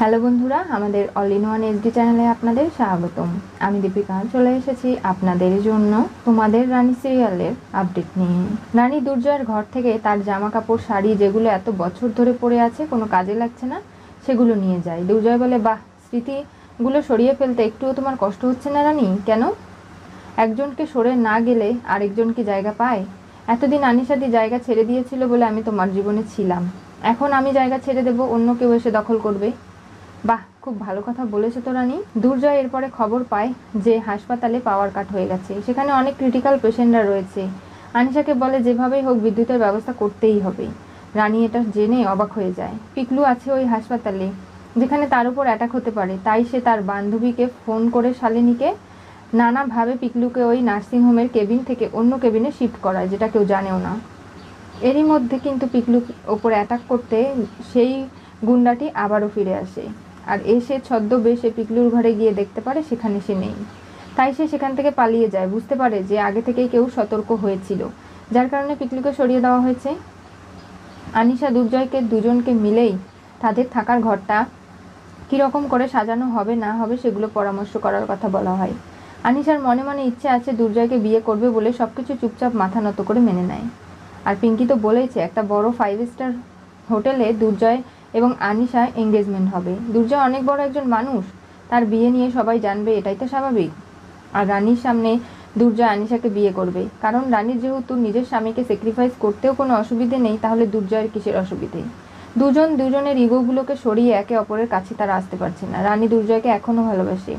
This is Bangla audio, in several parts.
হ্যালো বন্ধুরা, আমাদের অল ইন ওয়ান এসডি চ্যানেলে আপনাদের স্বাগতম। আমি দীপিকা চলে এসেছি আপনাদের জন্য তোমাদের রানী সিরিয়ালের আপডেট নিয়ে। রানী দুর্জয়ের ঘর থেকে তার জামা কাপড় শাড়ি যেগুলো এত বছর ধরে পড়ে আছে, কোনো কাজে লাগছে না, সেগুলো নিয়ে যায়। দুর্জয় বলে, বাহ, স্মৃতিগুলো সরিয়ে ফেলতে একটুও তোমার কষ্ট হচ্ছে না রানী? কেন? একজনকে সরে না গেলে আরেকজন কি জায়গা পায়? এতদিন আনিশাদি জায়গা ছেড়ে দিয়েছিল বলে আমি তোমার জীবনে ছিলাম, এখন আমি জায়গা ছেড়ে দেব, অন্য কেউ এসে দখল করবে? বাহ, খুব ভালো কথা বলেছে তো রানী। দুর্জয় এরপরে খবর পায় যে হাসপাতালে পাওয়ার কাট হয়ে গেছে, সেখানে অনেক ক্রিটিক্যাল পেশেন্টরা রয়েছে। আনিশাকে বলে যেভাবেই হোক বিদ্যুতের ব্যবস্থা করতেই হবে। রানী এটা জেনে অবাক হয়ে যায়। পিকলু আছে ওই হাসপাতালে, যেখানে তার উপর অ্যাটাক হতে পারে, তাই সে তার বান্ধবীকে ফোন করে শালিনীকে নানাভাবে পিকলুকে ওই নার্সিংহোমের কেবিন থেকে অন্য কেবিনে শিফট করায়, যেটা কেউ জানেও না। এরই মধ্যে কিন্তু পিকলুর ওপর অ্যাটাক করতে সেই গুন্ডাটি আবারও ফিরে আসে, আর এসে ছদ্মবেশে পিকলুর ঘরে গিয়ে দেখতে পারে সেখানে সে নেই। তাই সে সেখান থেকে পালিয়ে যায়, বুঝতে পারে যে আগে থেকেই কেউ সতর্ক হয়েছিল, যার কারণে পিকলুকে সরিয়ে দেওয়া হয়েছে। আনিশা দুর্জয়কে দুজনকে মিলেই তাদের থাকার ঘরটা কীরকম করে সাজানো হবে না হবে সেগুলো পরামর্শ করার কথা বলা হয়। আনিশার মনে মনে ইচ্ছে আছে দুর্জয়কে বিয়ে করবে বলে সবকিছু চুপচাপ মাথা নত করে মেনে নেয়। আর পিঙ্কি তো বলেছে একটা বড় 5 স্টার হোটেলে দুর্জয় এবং আনিশা এঙ্গেজমেন্ট হবে। দুর্জয় অনেক বড় একজন মানুষ, তার বিয়ে নিয়ে সবাই জানবে, এটাই তো স্বাভাবিক। আর রানীর সামনে দুর্জয় আনিশাকে বিয়ে করবে, কারণ রানীর যেহেতু নিজের স্বামীকে স্যাক্রিফাইস করতেও কোনো অসুবিধে নেই, তাহলে দুর্জয়ের কিসের অসুবিধে? দুজন দুজনের ইগোগুলোকে সরিয়ে একে অপরের কাছে তারা আসতে পারছে না। রানী দুর্জয়কে এখনও ভালোবাসে,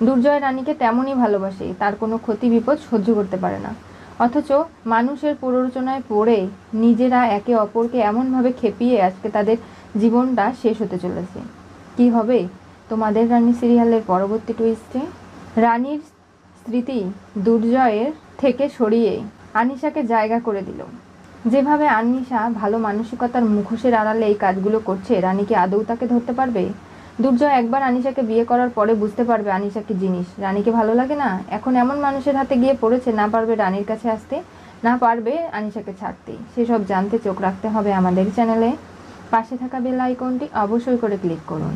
দুর্জয় রানীকে তেমনই ভালোবাসে, তার কোনো ক্ষতি বিপদ সহ্য করতে পারে না। অথচ মানুষের প্ররোচনায় পড়ে নিজেরা একে অপরকে এমনভাবে খেপিয়ে আজকে তাদের জীবনটা শেষ হতে চলেছে। কি হবে তোমাদের রানী সিরিয়ালের পরবর্তী টুইস্টে? রানীর স্মৃতি দুর্জয়ের থেকে সরিয়ে আনিশাকে জায়গা করে দিল। যেভাবে আনিশা ভালো মানসিকতার মুখোশের আড়ালে এই কাজগুলো করছে, রানী কি আদৌ তাকে ধরতে পারবে? দুর্জয় একবার আনিশাকে বিয়ে করার পরে বুঝতে পারবে আনিশা কি জিনিস। রানীকে ভালো লাগে না, এখন এমন মানুষের হাতে গিয়ে পড়েছে, না পারবে রানীর কাছে আসতে, না পারবে আনিশাকে ছাড়তে। সেসব জানতে চোখ রাখতে হবে আমাদের চ্যানেলে। পাশে থাকা বেল আইকনটি অবশ্যই করে ক্লিক করুন।